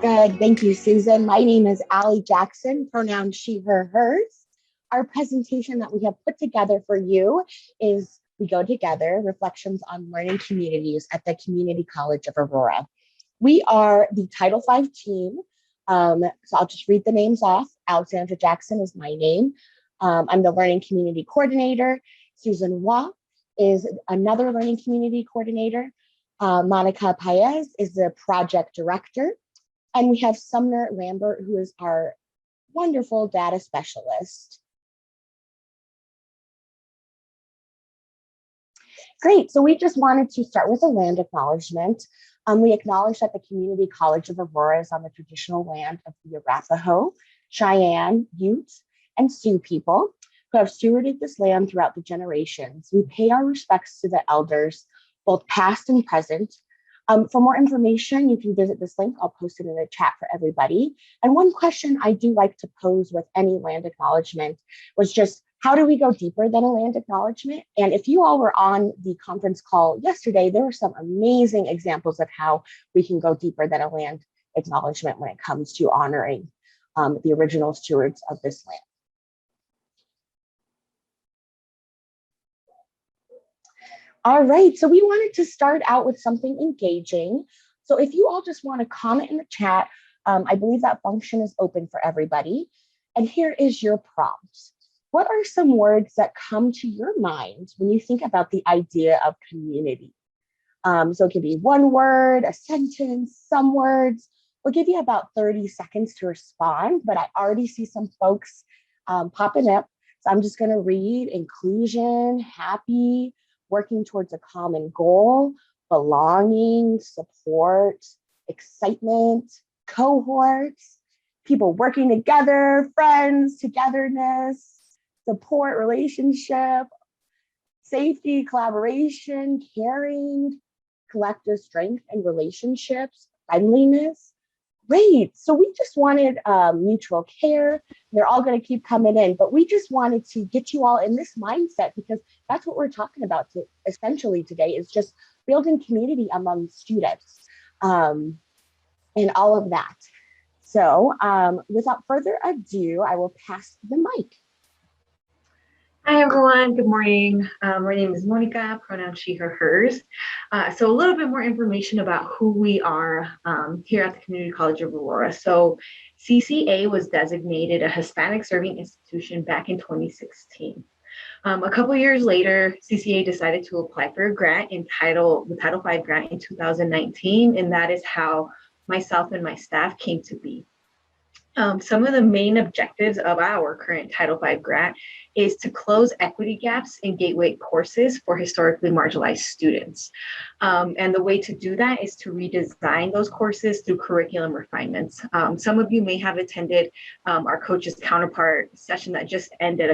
Good. Thank you, Susan. My name is Alli Jackson, pronouns she, her, hers. Our presentation that we have put together for you is We Go Together, Reflections on Learning Communities at the Community College of Aurora. We are the Title V team. So I'll just read the names off. Alexandra Jackson is my name. I'm the Learning Community Coordinator. Susan Waugh is another Learning Community Coordinator. Monica Paez is the Project Director. And we have Sumner Lambert, who is our wonderful data specialist. Great, so we just wanted to start with a land acknowledgement. We acknowledge that the Community College of Aurora is on the traditional land of the Arapaho, Cheyenne, Ute, and Sioux people who have stewarded this land throughout the generations. We pay our respects to the elders, both past and present. For more information, you can visit this link. I'll post it in the chat for everybody. And one question I do like to pose with any land acknowledgement was just, how do we go deeper than a land acknowledgement? And if you all were on the conference call yesterday, there were some amazing examples of how we can go deeper than a land acknowledgement when it comes to honoring the original stewards of this land. All right, so we wanted to start out with something engaging. So if you all just want to comment in the chat, I believe that function is open for everybody. And here is your prompt. What are some words that come to your mind when you think about the idea of community? So it could be one word, a sentence, some words. We'll give you about 30 seconds to respond, but I already see some folks popping up. So I'm just going to read inclusion, happy, working towards a common goal, belonging, support, excitement, cohorts, people working together, friends, togetherness, support, relationship, safety, collaboration, caring, collective strength and relationships, friendliness. Great. So we just wanted mutual care. They're all going to keep coming in, but we just wanted to get you all in this mindset because that's what we're talking about essentially today is just building community among students and all of that. So without further ado, I will pass the mic. Hi, everyone. Good morning. My name is Monica, pronouns she, her, hers. So a little bit more information about who we are here at the Community College of Aurora. So CCA was designated a Hispanic serving institution back in 2016. A couple years later, CCA decided to apply for a grant the Title V grant in 2019, and that is how myself and my staff came to be. Some of the main objectives of our current Title V grant is to close equity gaps in gateway courses for historically marginalized students. And the way to do that is to redesign those courses through curriculum refinements. Some of you may have attended our coach's counterpart session that just ended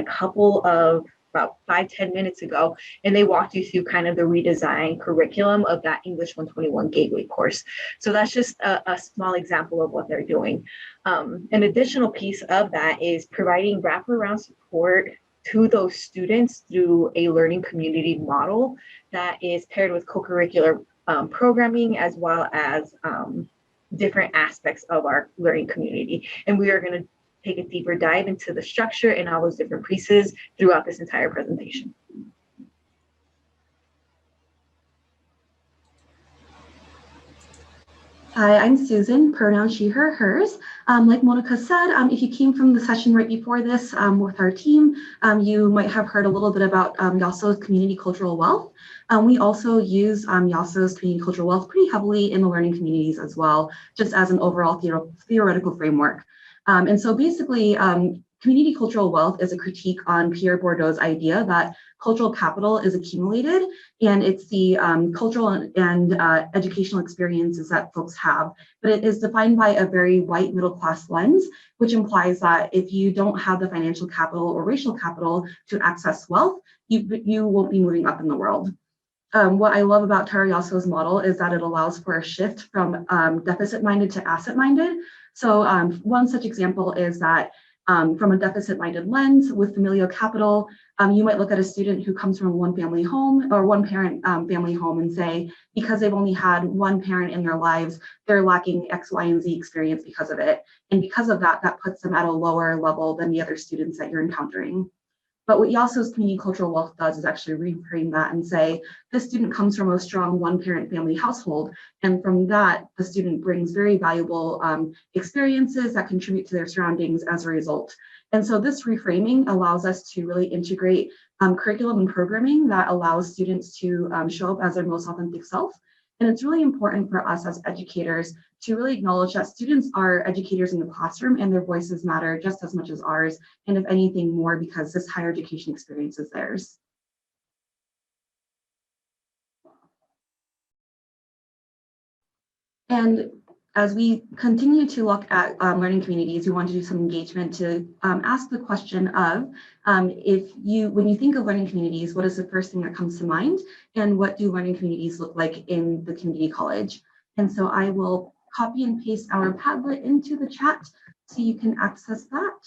about 5-10 minutes ago, and they walked you through kind of the redesigned curriculum of that English 121 Gateway course. So that's just a small example of what they're doing. An additional piece of that is providing wraparound support to those students through a learning community model that is paired with co-curricular programming as well as different aspects of our learning community. And we are going to take a deeper dive into the structure and all those different pieces throughout this entire presentation. Hi, I'm Susan, pronouns she, her, hers. Like Monica said, if you came from the session right before this with our team, you might have heard a little bit about YASO's community cultural wealth. We also use YASO's community cultural wealth pretty heavily in the learning communities as well, just as an overall theoretical framework. And so basically, community cultural wealth is a critique on Pierre Bourdieu's idea that cultural capital is accumulated, and it's the cultural and educational experiences that folks have. But it is defined by a very white middle class lens, which implies that if you don't have the financial capital or racial capital to access wealth, you won't be moving up in the world. What I love about Tara Yasuo's model is that it allows for a shift from deficit-minded to asset-minded. So one such example is that From a deficit-minded lens with familial capital, you might look at a student who comes from a one-family home or one-parent family home and say, because they've only had one parent in their lives, they're lacking X, Y, and Z experience because of it. And because of that, that puts them at a lower level than the other students that you're encountering. But what YASO's community cultural wealth does is actually reframe that and say, this student comes from a strong one-parent family household. And from that, the student brings very valuable experiences that contribute to their surroundings as a result. And so this reframing allows us to really integrate curriculum and programming that allows students to show up as their most authentic self. And it's really important for us as educators to really acknowledge that students are educators in the classroom and their voices matter just as much as ours, and if anything more, because this higher education experience is theirs. And as we continue to look at learning communities, we want to do some engagement to ask the question of, when you think of learning communities, what is the first thing that comes to mind? And what do learning communities look like in the community college? And so I will copy and paste our Padlet into the chat so you can access that.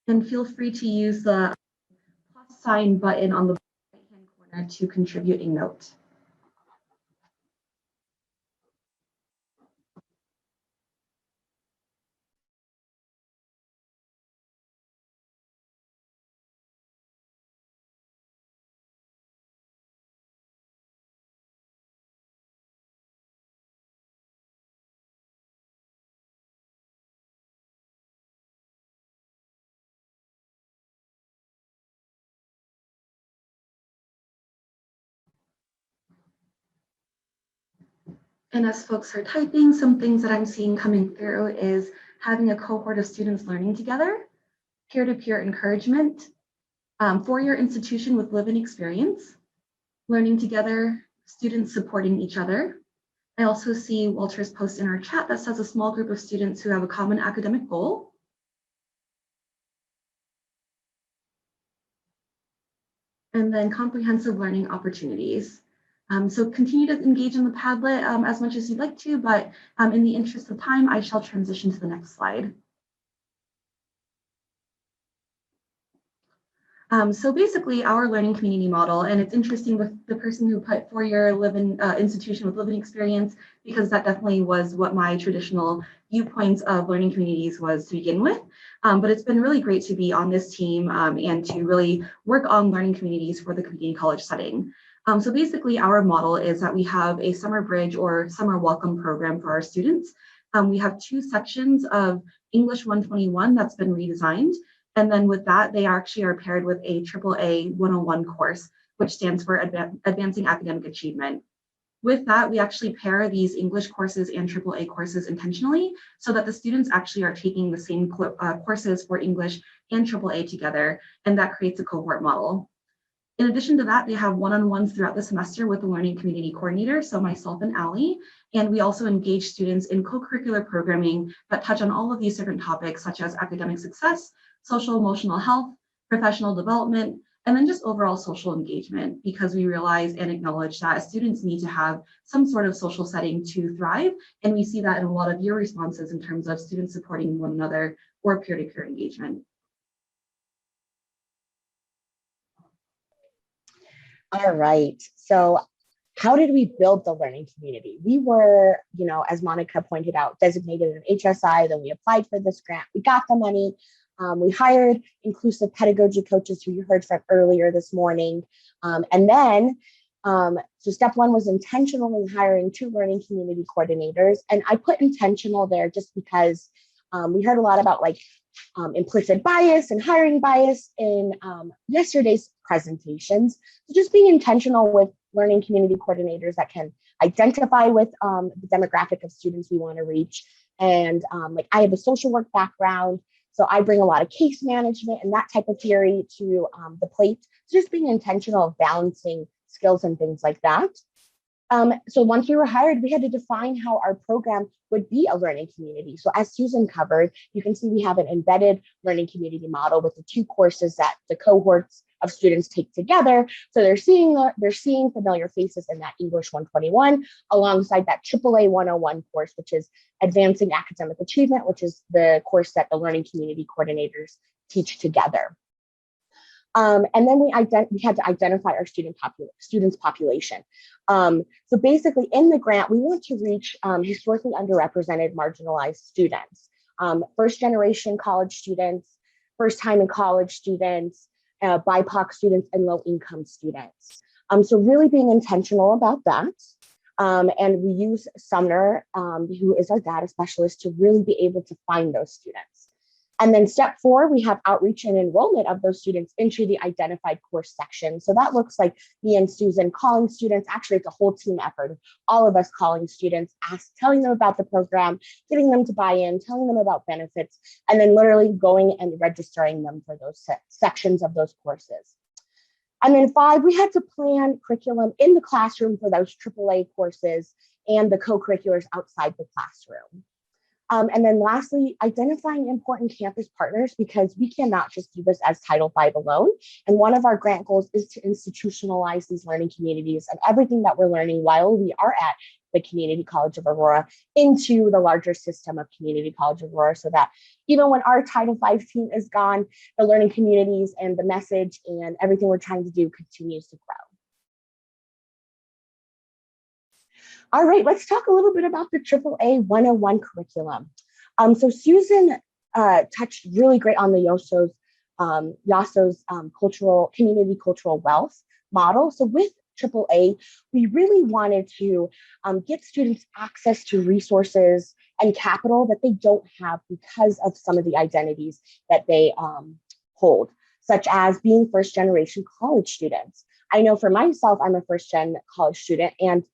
And feel free to use the plus sign button on the right-hand corner to contribute a note. And as folks are typing, some things that I'm seeing coming through is having a cohort of students learning together, peer-to-peer encouragement, four-year institution with living experience, learning together, students supporting each other. I also see Walter's post in our chat that says a small group of students who have a common academic goal. And then comprehensive learning opportunities. So continue to engage in the Padlet as much as you'd like to, but in the interest of time, I shall transition to the next slide. So basically our learning community model, and it's interesting with the person who put four-year living institution with living experience, because that definitely was what my traditional viewpoints of learning communities was to begin with. But it's been really great to be on this team and to really work on learning communities for the community college setting. So basically our model is that we have a summer bridge or summer welcome program for our students. We have two sections of English 121 that's been redesigned. And then with that, they actually are paired with a AAA 101 course, which stands for Advancing Academic Achievement. With that, we actually pair these English courses and AAA courses intentionally so that the students actually are taking the same courses for English and AAA together, and that creates a cohort model. In addition to that, they have one-on-ones throughout the semester with the learning community coordinator, so myself and Alli, and we also engage students in co-curricular programming that touch on all of these different topics, such as academic success, social emotional health, professional development, and then just overall social engagement, because we realize and acknowledge that students need to have some sort of social setting to thrive. And we see that in a lot of your responses in terms of students supporting one another or peer-to-peer engagement. All right. So how did we build the learning community? We were, as Monica pointed out, designated an HSI, then we applied for this grant, we got the money. We hired inclusive pedagogy coaches who you heard from earlier this morning. And then, so step one was intentionally hiring 2 learning community coordinators. And I put intentional there just because we heard a lot about implicit bias and hiring bias in yesterday's presentations. So just being intentional with learning community coordinators that can identify with the demographic of students we want to reach. And I have a social work background, so I bring a lot of case management and that type of theory to the plate. So just being intentional of balancing skills and things like that. So once we were hired, we had to define how our program would be a learning community. So as Susan covered, you can see we have an embedded learning community model with the 2 courses that the cohorts of students take together. So they're seeing familiar faces in that English 121 alongside that AAA 101 course, which is Advancing Academic Achievement, which is the course that the learning community coordinators teach together. And then we had to identify our students population. So basically in the grant, we want to reach historically underrepresented, marginalized students, first generation college students, first time in college students, BIPOC students, and low income students. So really being intentional about that. And we use Sumner, who is our data specialist, to really be able to find those students. And then step 4, we have outreach and enrollment of those students into the identified course section. So that looks like me and Susan calling students. Actually, it's a whole team effort, all of us calling students, telling them about the program, getting them to buy in, telling them about benefits, and then literally going and registering them for those sections of those courses. And then 5, we had to plan curriculum in the classroom for those AAA courses and the co-curriculars outside the classroom. And then lastly, identifying important campus partners, because we cannot just do this as Title V alone. And one of our grant goals is to institutionalize these learning communities and everything that we're learning while we are at the Community College of Aurora into the larger system of Community College of Aurora, so that even when our Title V team is gone, the learning communities and the message and everything we're trying to do continues to grow. All right, let's talk a little bit about the AAA 101 curriculum. So Susan touched really great on the YASO's community cultural wealth model. So with AAA, we really wanted to get students access to resources and capital that they don't have because of some of the identities that they hold, such as being first generation college students. I know for myself, I'm a first gen college student, and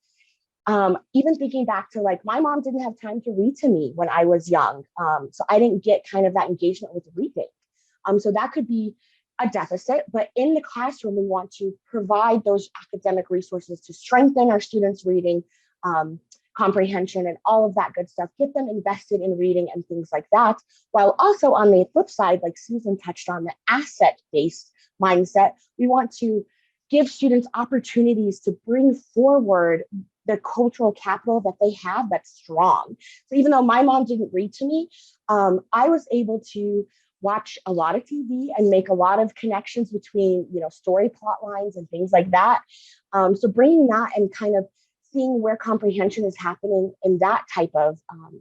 even thinking back to like, my mom didn't have time to read to me when I was young. So I didn't get kind of that engagement with reading. So that could be a deficit, but in the classroom, we want to provide those academic resources to strengthen our students' reading comprehension and all of that good stuff, get them invested in reading and things like that. While also on the flip side, like Susan touched on, the asset-based mindset, we want to give students opportunities to bring forward the cultural capital that they have that's strong. So even though my mom didn't read to me, I was able to watch a lot of TV and make a lot of connections between, story plot lines and things like that. So bringing that and kind of seeing where comprehension is happening in that type of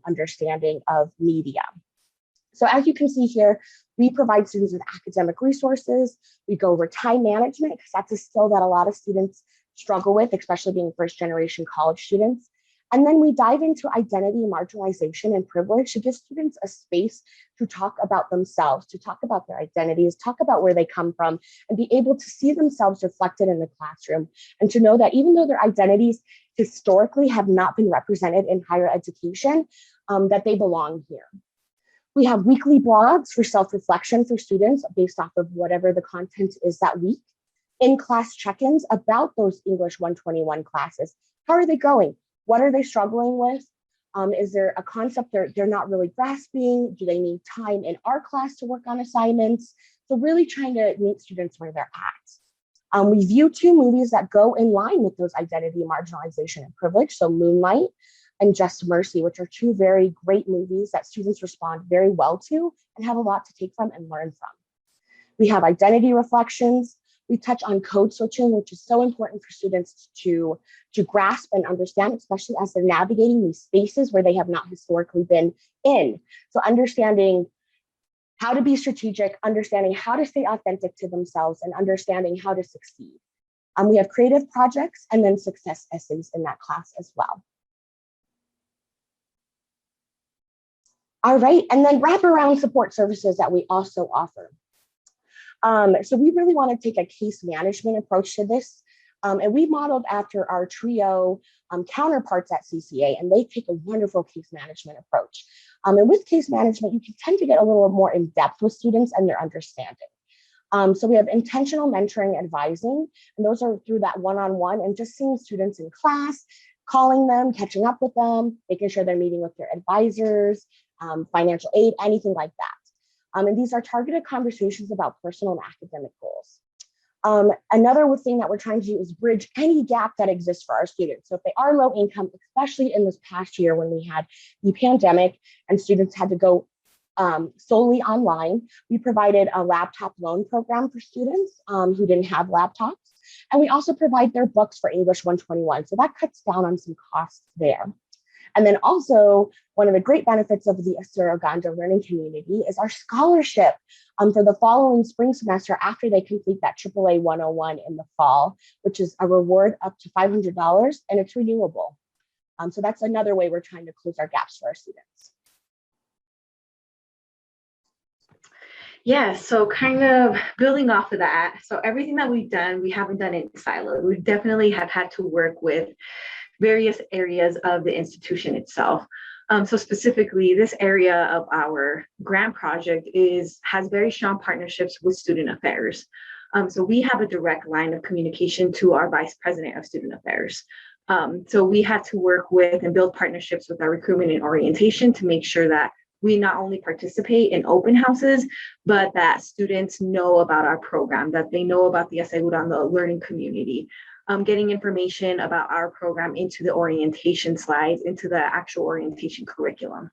understanding of media. So as you can see here, we provide students with academic resources. We go over time management, because that's a skill that a lot of students struggle with, especially being first generation college students. And then we dive into identity, marginalization, and privilege to give students a space to talk about themselves, to talk about their identities, talk about where they come from, and be able to see themselves reflected in the classroom, and to know that even though their identities historically have not been represented in higher education, that they belong here. We have weekly blogs for self-reflection for students based off of whatever the content is that week. In-class check-ins about those English 121 classes. How are they going? What are they struggling with? Is there a concept they're not really grasping? Do they need time in our class to work on assignments? So really trying to meet students where they're at. We view 2 movies that go in line with those identity, marginalization, and privilege. So Moonlight and Just Mercy, which are 2 very great movies that students respond very well to and have a lot to take from and learn from. We have identity reflections. We touch on code switching, which is so important for students to grasp and understand, especially as they're navigating these spaces where they have not historically been in. So understanding how to be strategic, understanding how to stay authentic to themselves, and understanding how to succeed. We have creative projects and then success essays in that class as well. All right, and then wraparound support services that we also offer. So we really want to take a case management approach to this. And we modeled after our TRIO counterparts at CCA, and they take a wonderful case management approach. And with case management, you can tend to get a little more in depth with students and their understanding. So we have intentional mentoring, advising, and those are through that one-on-one and just seeing students in class, calling them, catching up with them, making sure they're meeting with their advisors, financial aid, anything like that. And these are targeted conversations about personal and academic goals. Another thing that we're trying to do is bridge any gap that exists for our students. So if they are low income, especially in this past year when we had the pandemic and students had to go solely online, we provided a laptop loan program for students who didn't have laptops. And we also provide their books for English 121. So that cuts down on some costs there. And then also, one of the great benefits of the Uganda learning community is our scholarship for the following spring semester after they complete that AAA 101 in the fall, which is a reward up to $500, and it's renewable. So that's another way we're trying to close our gaps for our students. Yeah, so kind of building off of that. So everything that we've done, we haven't done it in silo. We definitely have had to work with various areas of the institution itself. So specifically, this area of our grant project has very strong partnerships with student affairs. So we have a direct line of communication to our vice president of student affairs. So we had to work with and build partnerships with our recruitment and orientation to make sure that we not only participate in open houses, but that students know about our program, that they know about the Asegurando learning community. Getting information about our program into the orientation slides, into the actual orientation curriculum.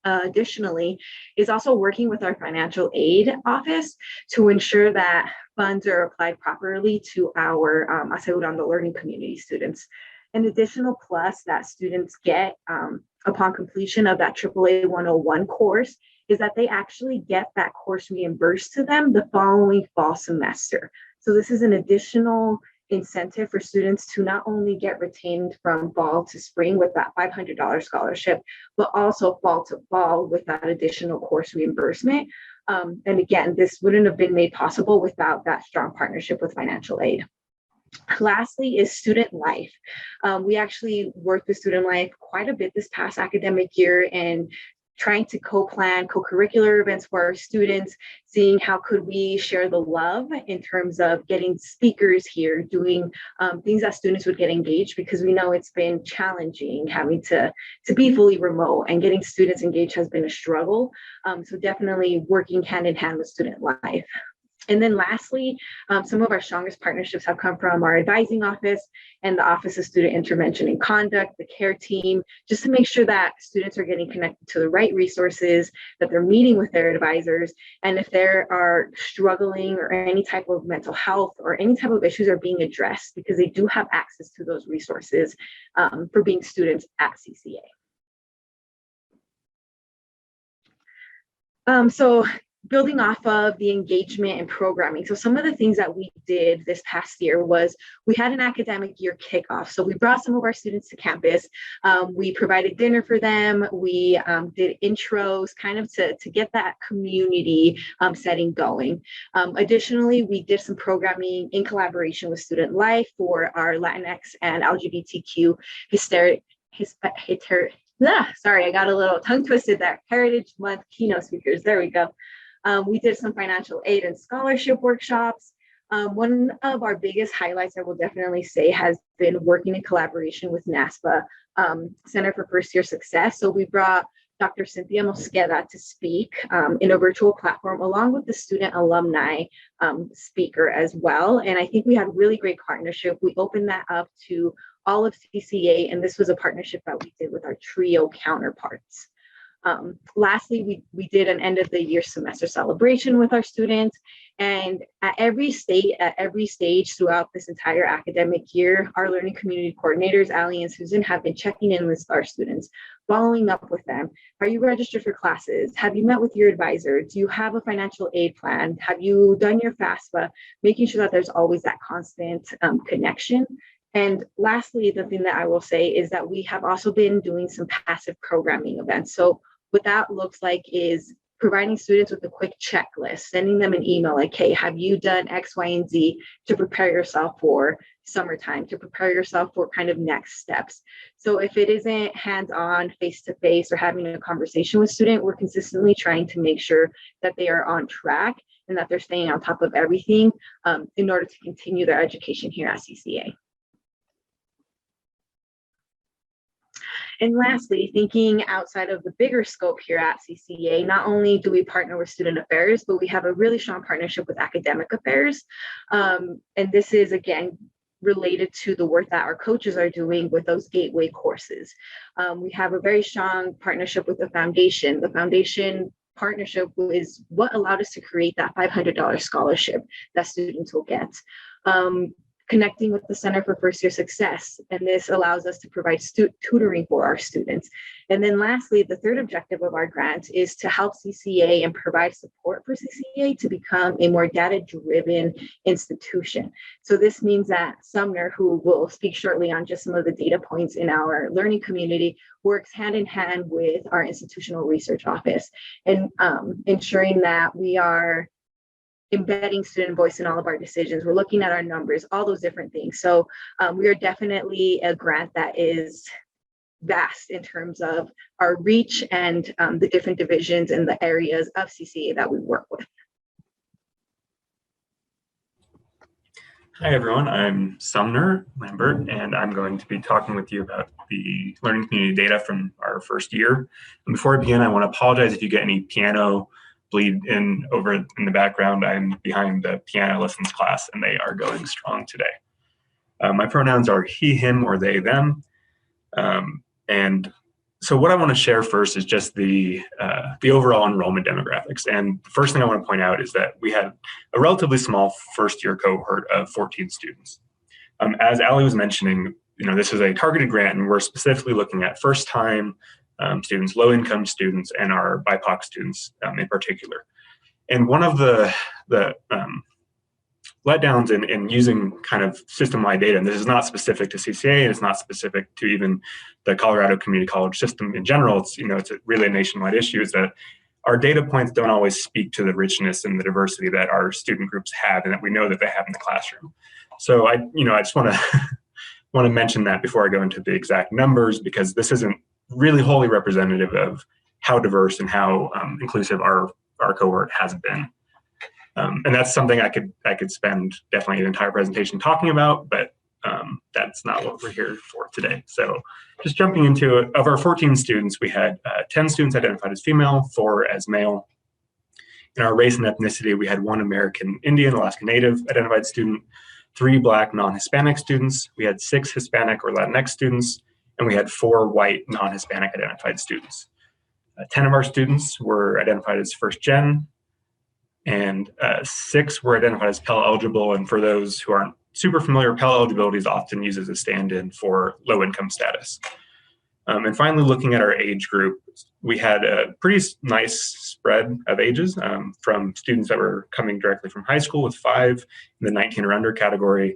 Additionally, is also working with our financial aid office to ensure that funds are applied properly to our Asegurando learning community students. An additional plus that students get upon completion of that AAA 101 course is that they actually get that course reimbursed to them the following fall semester. So this is an additional incentive for students to not only get retained from fall to spring with that $500 scholarship, but also fall to fall with that additional course reimbursement. And again, this wouldn't have been made possible without that strong partnership with financial aid. Lastly is student life. We actually worked with student life quite a bit this past academic year and trying to co-plan co-curricular events for our students, seeing how could we share the love in terms of getting speakers here, doing things that students would get engaged, because we know it's been challenging having to be fully remote, and getting students engaged has been a struggle. So definitely working hand in hand with student life. And then lastly, some of our strongest partnerships have come from our advising office and the Office of Student Intervention and Conduct, the CARE team, just to make sure that students are getting connected to the right resources, that they're meeting with their advisors, and if they are struggling or any type of mental health or any type of issues are being addressed, because they do have access to those resources for being students at CCA. So building off of the engagement and programming. So some of the things that we did this past year was we had an academic year kickoff. So we brought some of our students to campus. We provided dinner for them. We did intros kind of to get that community setting going. Additionally, we did some programming in collaboration with Student Life for our Latinx and LGBTQ sorry, I got a little tongue twisted there. Heritage Month keynote speakers. There we go. We did some financial aid and scholarship workshops. One of our biggest highlights, I will definitely say, has been working in collaboration with NASPA, Center for First Year Success. So we brought Dr. Cynthia Mosqueda to speak in a virtual platform, along with the student alumni speaker as well. And I think we had a really great partnership. We opened that up to all of CCA, and this was a partnership that we did with our TRIO counterparts. Lastly, we did an end of the year semester celebration with our students, and at every stage throughout this entire academic year, our learning community coordinators, Alli and Susan, have been checking in with our students, following up with them. Are you registered for classes? Have you met with your advisor? Do you have a financial aid plan? Have you done your FAFSA? Making sure that there's always that constant connection. And lastly, the thing that I will say is that we have also been doing some passive programming events. So what that looks like is providing students with a quick checklist, sending them an email like, hey, have you done X, Y, and Z to prepare yourself for summertime, to prepare yourself for kind of next steps. So if it isn't hands-on, face-to-face, or having a conversation with student, we're consistently trying to make sure that they are on track and that they're staying on top of everything in order to continue their education here at CCA. And lastly, thinking outside of the bigger scope here at CCA, not only do we partner with student affairs, but we have a really strong partnership with academic affairs. And this is, again, related to the work that our coaches are doing with those gateway courses. We have a very strong partnership with the foundation. The foundation partnership is what allowed us to create that $500 scholarship that students will get. Connecting with the Center for First Year Success, and this allows us to provide tutoring for our students. And then lastly, the third objective of our grant is to help CCA and provide support for CCA to become a more data-driven institution. So this means that Sumner, who will speak shortly on just some of the data points in our learning community, works hand in hand with our institutional research office and ensuring that we are embedding student voice in all of our decisions. We're looking at our numbers, all those different things. So we are definitely a grant that is vast in terms of our reach and the different divisions and the areas of CCA that we work with. Hi everyone, I'm Sumner Lambert, and I'm going to be talking with you about the learning community data from our first year. And before I begin, I want to apologize if you get any piano bleed in over in the background. I'm behind the piano lessons class and they are going strong today. My pronouns are he, him, or they, them. And so what I want to share first is just the overall enrollment demographics. And the first thing I want to point out is that we had a relatively small first year cohort of 14 students. As Alli was mentioning, this is a targeted grant and we're specifically looking at first time students, low-income students, and our BIPOC students in particular. And one of the letdowns in using kind of system-wide data, and this is not specific to CCA, and it's not specific to even the Colorado Community College system in general, it's a really a nationwide issue, is that our data points don't always speak to the richness and the diversity that our student groups have and that we know that they have in the classroom. So I just want to mention that before I go into the exact numbers, because this isn't really wholly representative of how diverse and how inclusive our cohort has been. And that's something I could spend definitely an entire presentation talking about, but that's not what we're here for today. So just jumping into it, of our 14 students, we had 10 students identified as female, 4 as male. In our race and ethnicity, we had 1 American Indian, Alaska Native identified student, 3 Black non-Hispanic students, we had 6 Hispanic or Latinx students, and we had 4 white non-Hispanic identified students. 10 of our students were identified as first gen, and 6 were identified as Pell eligible. And for those who aren't super familiar, Pell eligibility is often used as a stand-in for low income status. And finally, looking at our age group, we had a pretty nice spread of ages from students that were coming directly from high school with 5 in the 19 or under category,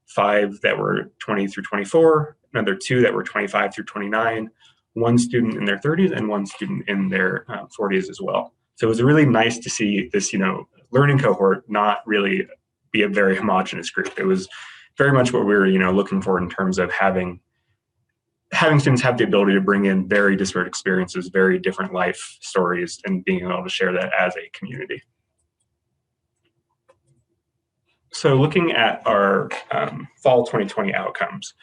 5 that were 20 through 24, another 2 that were 25 through 29, 1 student in their 30s, and 1 student in their 40s as well. So it was really nice to see this, learning cohort not really be a very homogenous group. It was very much what we were, looking for in terms of having students have the ability to bring in very disparate experiences, very different life stories, and being able to share that as a community. So looking at our fall 2020 outcomes,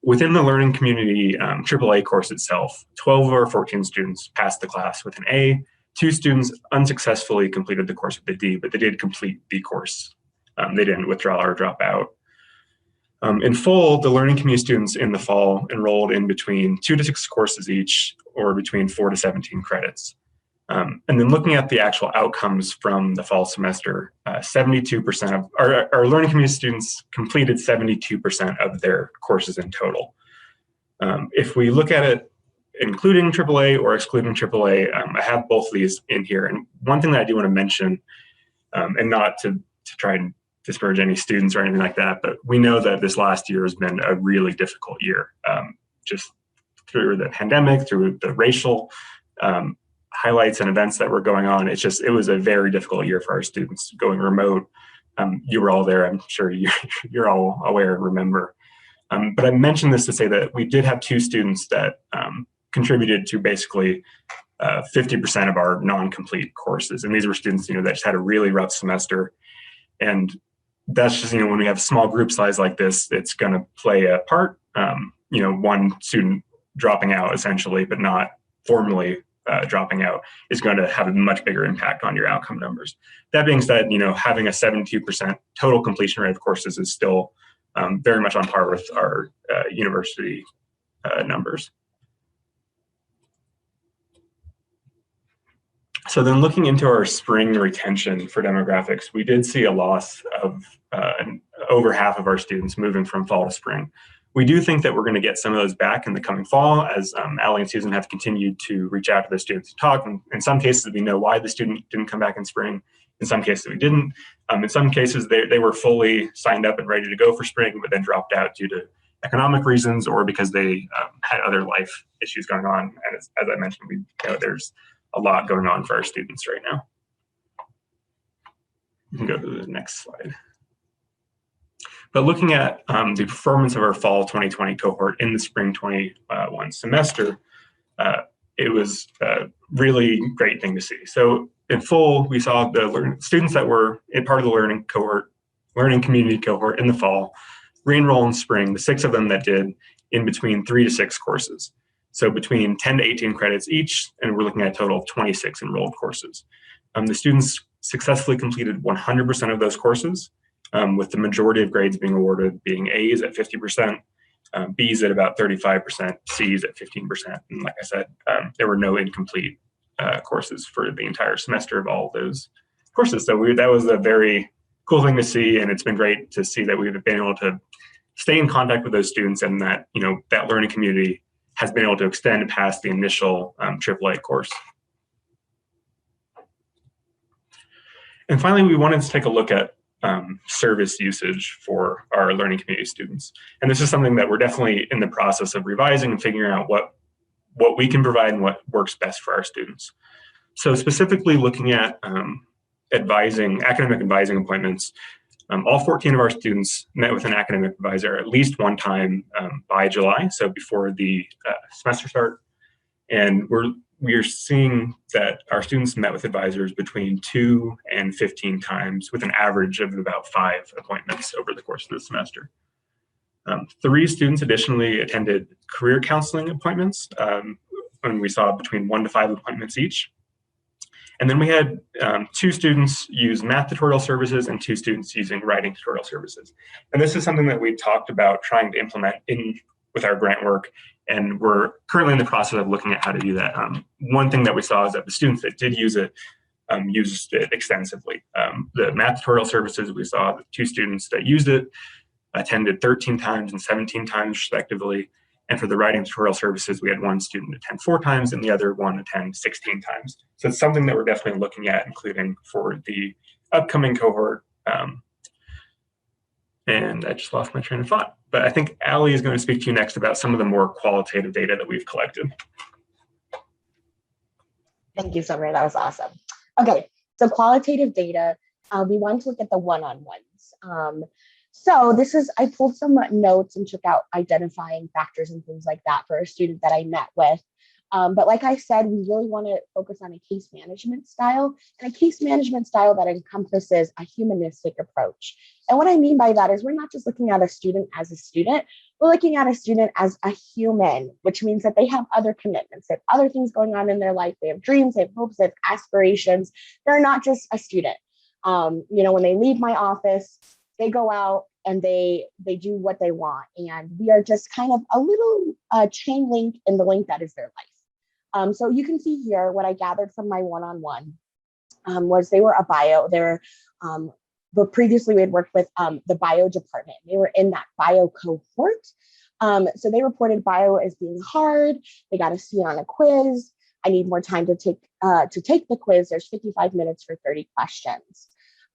within the learning community AAA course itself, 12 of our 14 students passed the class with an A. 2 students unsuccessfully completed the course with a D, but they did complete the course. They didn't withdraw or drop out. In full, the learning community students in the fall enrolled in between 2 to 6 courses each, or between 4 to 17 credits. And then looking at the actual outcomes from the fall semester, 72% of our learning community students completed 72% of their courses in total. If we look at it including AAA or excluding AAA, I have both of these in here. And one thing that I do want to mention, and not to try and disparage any students or anything like that, but we know that this last year has been a really difficult year, just through the pandemic, through the racial highlights and events that were going on. It was a very difficult year for our students going remote. You were all there, I'm sure you're all aware and remember. But I mentioned this to say that we did have 2 students that contributed to basically 50% of our non-complete courses. And these were students, that just had a really rough semester. And that's just, when we have a small group size like this, it's going to play a part. One student dropping out essentially, but not formally dropping out, is going to have a much bigger impact on your outcome numbers. That being said, having a 72% total completion rate of courses is still very much on par with our university numbers. So then looking into our spring retention for demographics, we did see a loss of over half of our students moving from fall to spring. We do think that we're going to get some of those back in the coming fall, as Alli and Susan have continued to reach out to the students to talk. And in some cases, we know why the student didn't come back in spring. In some cases, we didn't. In some cases, they were fully signed up and ready to go for spring, but then dropped out due to economic reasons or because they had other life issues going on. And as I mentioned, there's a lot going on for our students right now. You can go to the next slide. But looking at the performance of our fall 2020 cohort in the spring 21 semester, it was a really great thing to see. So in full, we saw the students that were in part of the learning community cohort in the fall re-enroll in spring, the 6 of them that did, in between 3 to 6 courses. So between 10 to 18 credits each, and we're looking at a total of 26 enrolled courses. The students successfully completed 100% of those courses, with the majority of grades being awarded being A's at 50%, B's at about 35%, C's at 15%. And like I said, there were no incomplete courses for the entire semester of all of those courses. So that was a very cool thing to see, and it's been great to see that we've been able to stay in contact with those students, and that that learning community has been able to extend past the initial AAA course. And finally, we wanted to take a look at service usage for our learning community students. And this is something that we're definitely in the process of revising and figuring out what we can provide and what works best for our students. So specifically looking at academic advising appointments, all 14 of our students met with an academic advisor at least one time by July, so before the semester start. And we are seeing that our students met with advisors between 2 and 15 times, with an average of about 5 appointments over the course of the semester. 3 students additionally attended career counseling appointments, and we saw between 1 to 5 appointments each. And then we had 2 students use math tutorial services and 2 students using writing tutorial services. And this is something that we talked about trying to implement with our grant work, and we're currently in the process of looking at how to do that. One thing that we saw is that the students that did use it used it extensively. The math tutorial services, we saw the 2 students that used it attended 13 times and 17 times respectively. And for the writing tutorial services, we had 1 student attend 4 times and the other one attend 16 times. So it's something that we're definitely looking at, including for the upcoming cohort. And I just lost my train of thought. But I think Alli is going to speak to you next about some of the more qualitative data that we've collected. Thank you, Sumner. That was awesome. Okay, so qualitative data, we want to look at the one-on-ones. So this is, I pulled some notes and took out identifying factors and things like that for a student that I met with. But like I said, we really want to focus on a case management style, and a case management style that encompasses a humanistic approach. And what I mean by that is we're not just looking at a student as a student, we're looking at a student as a human, which means that they have other commitments, they have other things going on in their life, they have dreams, they have hopes, they have aspirations. They're not just a student. When they leave my office, they go out and they do what they want. And we are just kind of a little chain link in the link that is their life. So you can see here what I gathered from my one-on-one was they were a bio. But previously we had worked with the bio department. They were in that bio cohort. So they reported bio as being hard. They got a C on a quiz. I need more time to take the quiz. There's 55 minutes for 30 questions.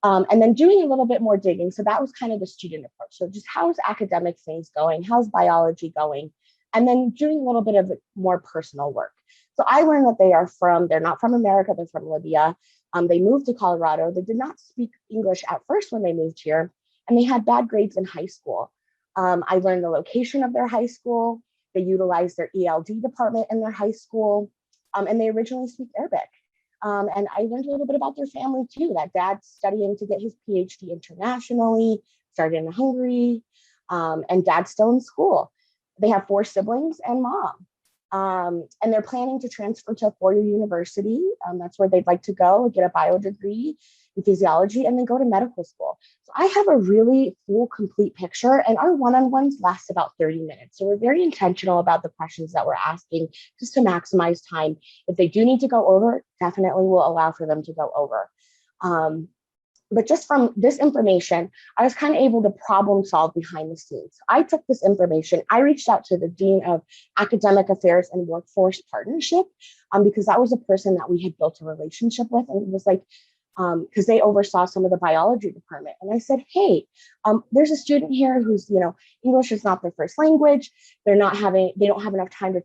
And then doing a little bit more digging. So that was kind of the student approach. So just how's academic things going? How's biology going? And then doing a little bit of more personal work. So I learned that they're not from America, they're from Libya. They moved to Colorado. They did not speak English at first when they moved here, and they had bad grades in high school. I learned the location of their high school. They utilized their ELD department in their high school, and they originally speak Arabic. And I learned a little bit about their family too, that dad's studying to get his PhD internationally, started in Hungary, and dad's still in school. They have 4 siblings and mom. And they're planning to transfer to a four-year university. That's where they'd like to go, get a bio degree in physiology, and then go to medical school. So I have a really full, complete picture, and our one-on-ones last about 30 minutes. So we're very intentional about the questions that we're asking just to maximize time. If they do need to go over, definitely we'll allow for them to go over. But just from this information, I was kind of able to problem solve behind the scenes. I took this information, I reached out to the Dean of Academic Affairs and Workforce Partnership, because that was a person that we had built a relationship with, and it was like, because they oversaw some of the biology department. And I said, hey, there's a student here who's, English is not their first language. They don't have enough time to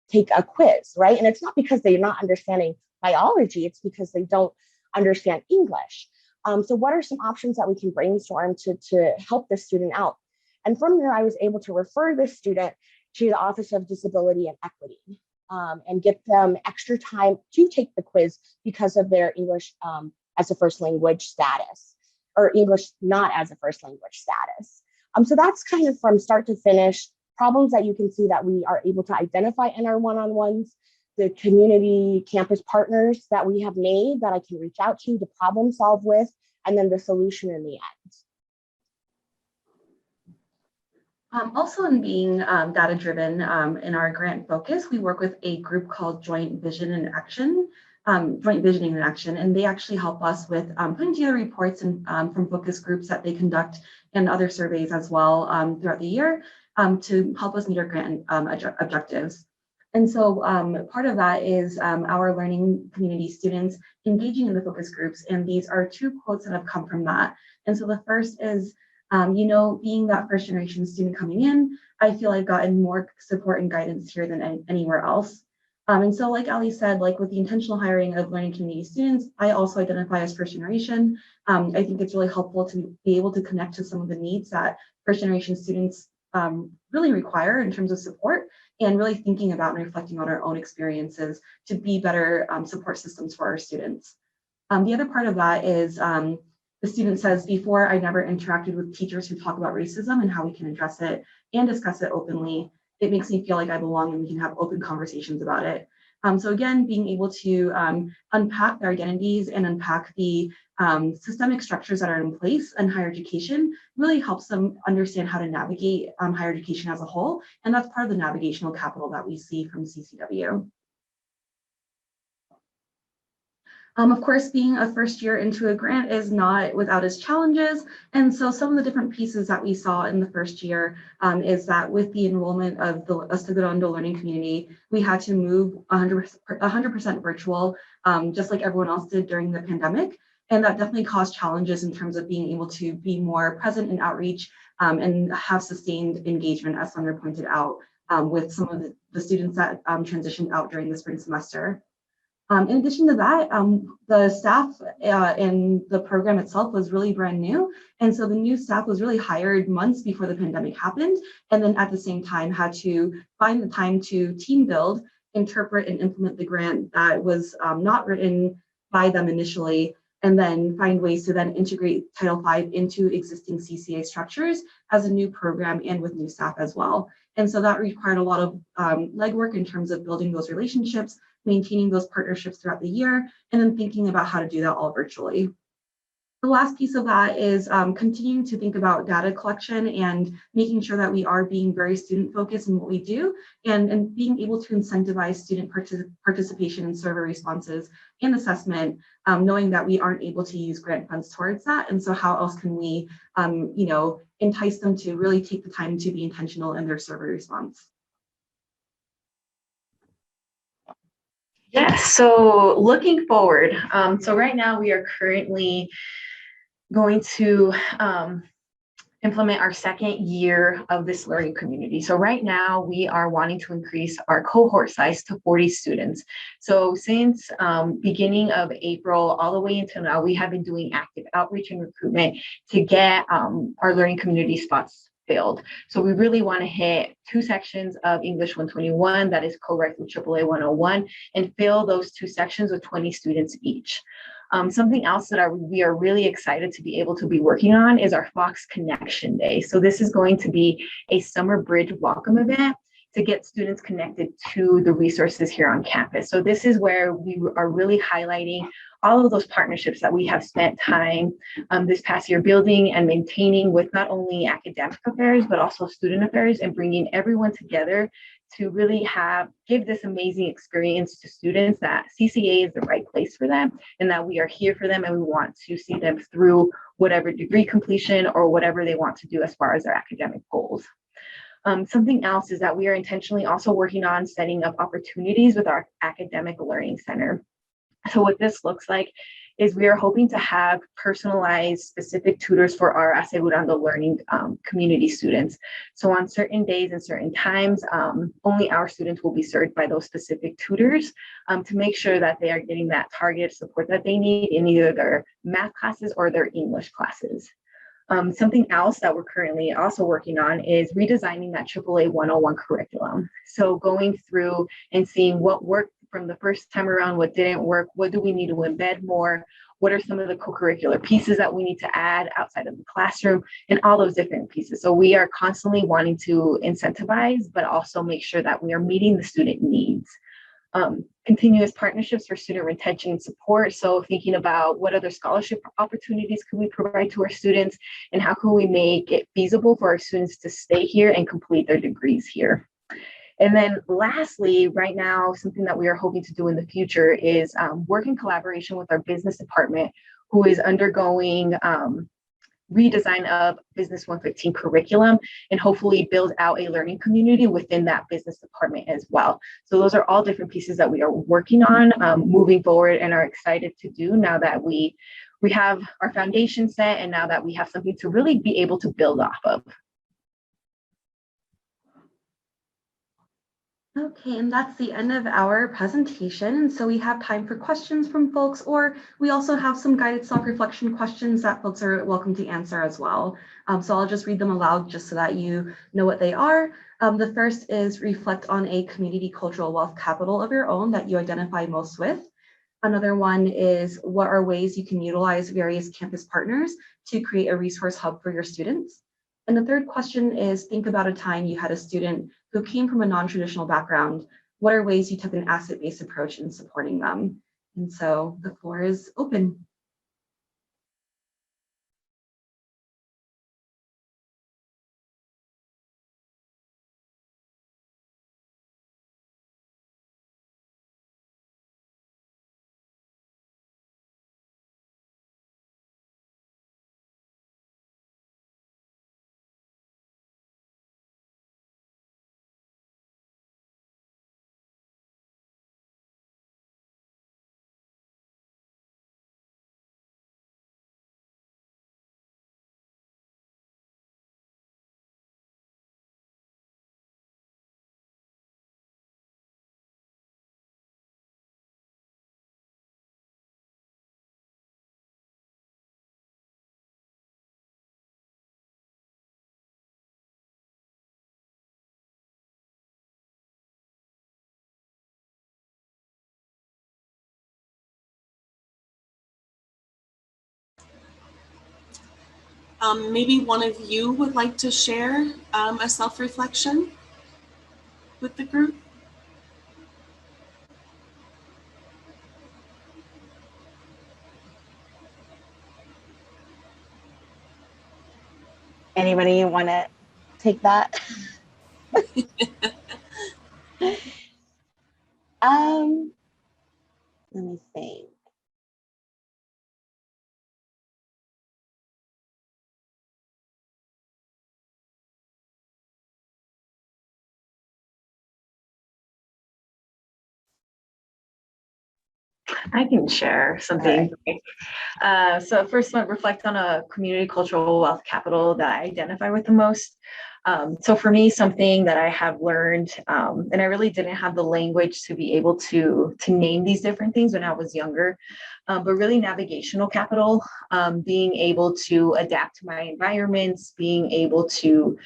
take a quiz, right? And it's not because they're not understanding biology, it's because they don't understand English. So what are some options that we can brainstorm to help this student out? And from there, I was able to refer this student to the Office of Disability and Equity, and get them extra time to take the quiz because of their English as a first language status, or English not as a first language status. So that's kind of from start to finish, problems that you can see that we are able to identify in our one-on-ones, the community campus partners that we have made that I can reach out to problem solve with, and then the solution in the end. Also in being data-driven in our grant focus, we work with a group called Joint Visioning in Action, and they actually help us with putting together reports and from focus groups that they conduct and other surveys as well throughout the year to help us meet our grant objectives. And so part of that is our learning community students engaging in the focus groups. And these are two quotes that have come from that. And so the first is, being that first generation student coming in, I feel I've gotten more support and guidance here than anywhere else. And so like Alli said, like with the intentional hiring of learning community students, I also identify as first generation. I think it's really helpful to be able to connect to some of the needs that first generation students really require in terms of support, and really thinking about and reflecting on our own experiences to be better support systems for our students. The other part of that is the student says, before I never interacted with teachers who talk about racism and how we can address it and discuss it openly. It makes me feel like I belong and we can have open conversations about it. So again, being able to unpack their identities and unpack the systemic structures that are in place in higher education really helps them understand how to navigate higher education as a whole. And that's part of the navigational capital that we see from CCW. Of course, being a first year into a grant is not without its challenges. And so some of the different pieces that we saw in the first year is that with the enrollment of the Segundo Learning Community, we had to move 100% virtual, just like everyone else did during the pandemic. And that definitely caused challenges in terms of being able to be more present in outreach and have sustained engagement, as Sumner pointed out, with some of the students that transitioned out during the spring semester. In addition to that, the staff and the program itself was really brand new. And so the new staff was really hired months before the pandemic happened. And then at the same time had to find the time to team build, interpret and implement the grant that was not written by them initially, and then find ways to then integrate Title V into existing CCA structures as a new program and with new staff as well. And so that required a lot of legwork in terms of building those relationships, maintaining those partnerships throughout the year, and then thinking about how to do that all virtually. The last piece of that is continuing to think about data collection and making sure that we are being very student focused in what we do, and being able to incentivize student participation in survey responses and assessment, knowing that we aren't able to use grant funds towards that. And so how else can we entice them to really take the time to be intentional in their survey response? Yes, so looking forward, so right now we are currently going to implement our second year of this learning community. So right now we are wanting to increase our cohort size to 40 students. So since beginning of April all the way until now, we have been doing active outreach and recruitment to get our learning community spots filled. So we really want to hit 2 sections of English 121, that is co-rec with AAA 101, and fill those 2 sections with 20 students each. Something else that we are really excited to be able to be working on is our Fox Connection Day. So this is going to be a summer bridge welcome event. to get students connected to the resources here on campus. So this is where we are really highlighting all of those partnerships that we have spent time this past year building and maintaining with not only academic affairs, but also student affairs, and bringing everyone together to really give this amazing experience to students that CCA is the right place for them, and that we are here for them, and we want to see them through whatever degree completion or whatever they want to do as far as their academic goals. Something else is that we are intentionally also working on setting up opportunities with our academic learning center. So what this looks like is we are hoping to have personalized specific tutors for our Asegurando learning community students. So on certain days and certain times, only our students will be served by those specific tutors to make sure that they are getting that targeted support that they need in either their math classes or their English classes. Something else that we're currently also working on is redesigning that AAA 101 curriculum. So going through and seeing what worked from the first time around, what didn't work, what do we need to embed more, what are some of the co-curricular pieces that we need to add outside of the classroom, and all those different pieces. So we are constantly wanting to incentivize, but also make sure that we are meeting the student needs. Continuous partnerships for student retention and support. So thinking about what other scholarship opportunities can we provide to our students, and how can we make it feasible for our students to stay here and complete their degrees here. And then lastly, right now, something that we are hoping to do in the future is work in collaboration with our business department, who is undergoing redesign of Business 115 curriculum, and hopefully build out a learning community within that business department as well. So those are all different pieces that we are working on moving forward, and are excited to do now that we have our foundation set, and now that we have something to really be able to build off of. Okay, and that's the end of our presentation. And so we have time for questions from folks, or we also have some guided self-reflection questions that folks are welcome to answer as well. So I'll just read them aloud just so that you know what they are. The first is reflect on a community cultural wealth capital of your own that you identify most with. Another one is what are ways you can utilize various campus partners to create a resource hub for your students. And the third question is think about a time you had a student who came from a non-traditional background. What are ways you took an asset-based approach in supporting them? And so the floor is open. Maybe one of you would like to share a self-reflection with the group? Anybody want to take that? Let me think. I can share something. Right. So first one, reflect on a community cultural wealth capital that I identify with the most. So for me, something that I have learned, and I really didn't have the language to be able to name these different things when I was younger, but really navigational capital, being able to adapt to my environments, being able to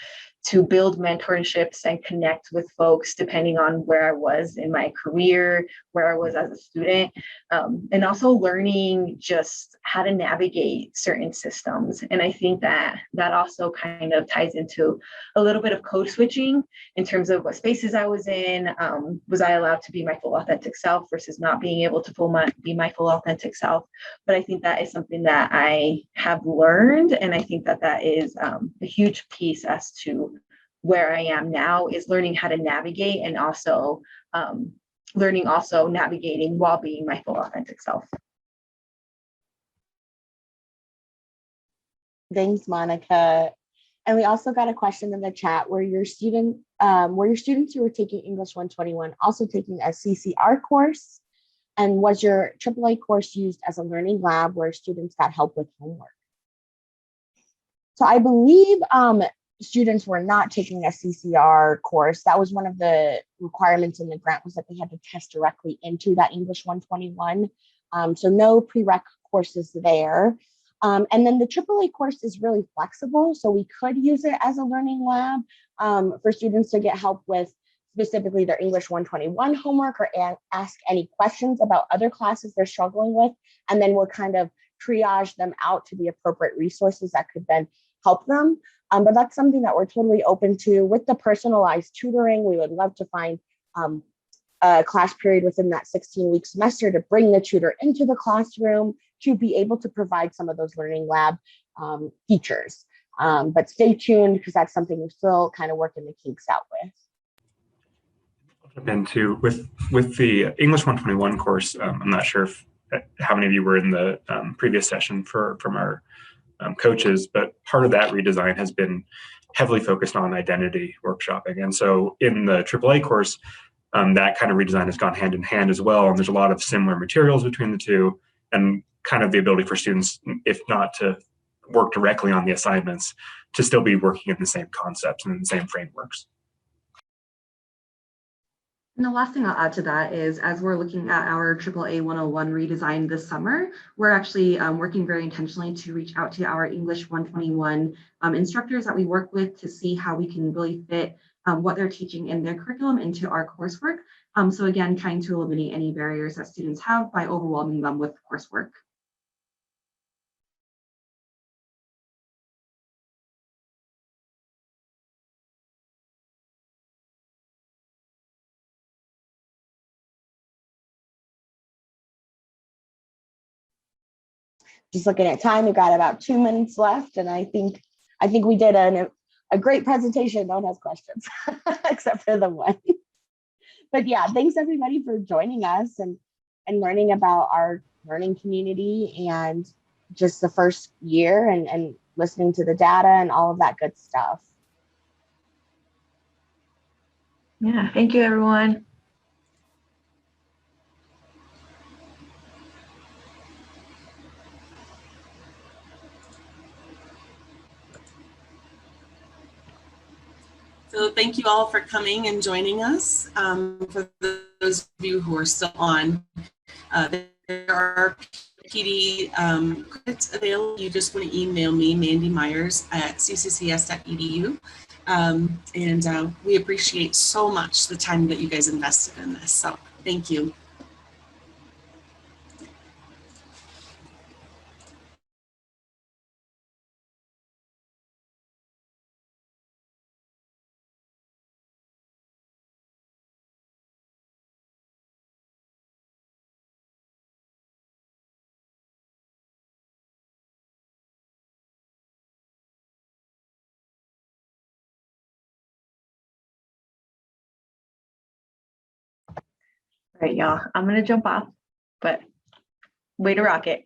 to build mentorships and connect with folks depending on where I was in my career, where I was as a student, and also learning just how to navigate certain systems. And I think that also kind of ties into a little bit of code switching in terms of what spaces I was in. Was I allowed to be my full authentic self versus not being able to be my full authentic self? But I think that is something that I have learned, and I think that is a huge piece as to where I am now, is learning how to navigate, and also navigating while being my full authentic self. Thanks, Monica. And we also got a question in the chat: were your students who were taking English 121 also taking a CCR course? And was your AAA course used as a learning lab where students got help with homework? So I believe students were not taking a CCR course. That was one of the requirements in the grant, was that they had to test directly into that English 121. So no prereq courses there. And then the AAA course is really flexible, so we could use it as a learning lab for students to get help with specifically their English 121 homework, or ask any questions about other classes they're struggling with, and then we'll kind of triage them out to the appropriate resources that could then help them. But that's something that we're totally open to. With the personalized tutoring, we would love to find a class period within that 16-week semester to bring the tutor into the classroom to be able to provide some of those learning lab features. But stay tuned, because that's something we're still kind of working the kinks out with. And with the English 121 course, I'm not sure how many of you were in the previous session from our coaches, but part of that redesign has been heavily focused on identity workshopping. And so in the AAA course, that kind of redesign has gone hand in hand as well. And there's a lot of similar materials between the two, and kind of the ability for students, if not to work directly on the assignments, to still be working in the same concepts and in the same frameworks. And the last thing I'll add to that is, as we're looking at our AAA 101 redesign this summer, we're actually working very intentionally to reach out to our English 121 instructors that we work with to see how we can really fit what they're teaching in their curriculum into our coursework. So again, trying to eliminate any barriers that students have by overwhelming them with coursework. Just looking at time, we've got about 2 minutes left, and I think we did a great presentation. No one has questions except for the one. But yeah, thanks everybody for joining us and learning about our learning community and just the first year, and listening to the data and all of that good stuff. Yeah, thank you, everyone. So thank you all for coming and joining us. For those of you who are still on, there are PD credits available. You just want to email me, Mandy Myers at cccs.edu. And we appreciate so much the time that you guys invested in this. So thank you. All right, y'all, I'm gonna jump off, but way to rock it.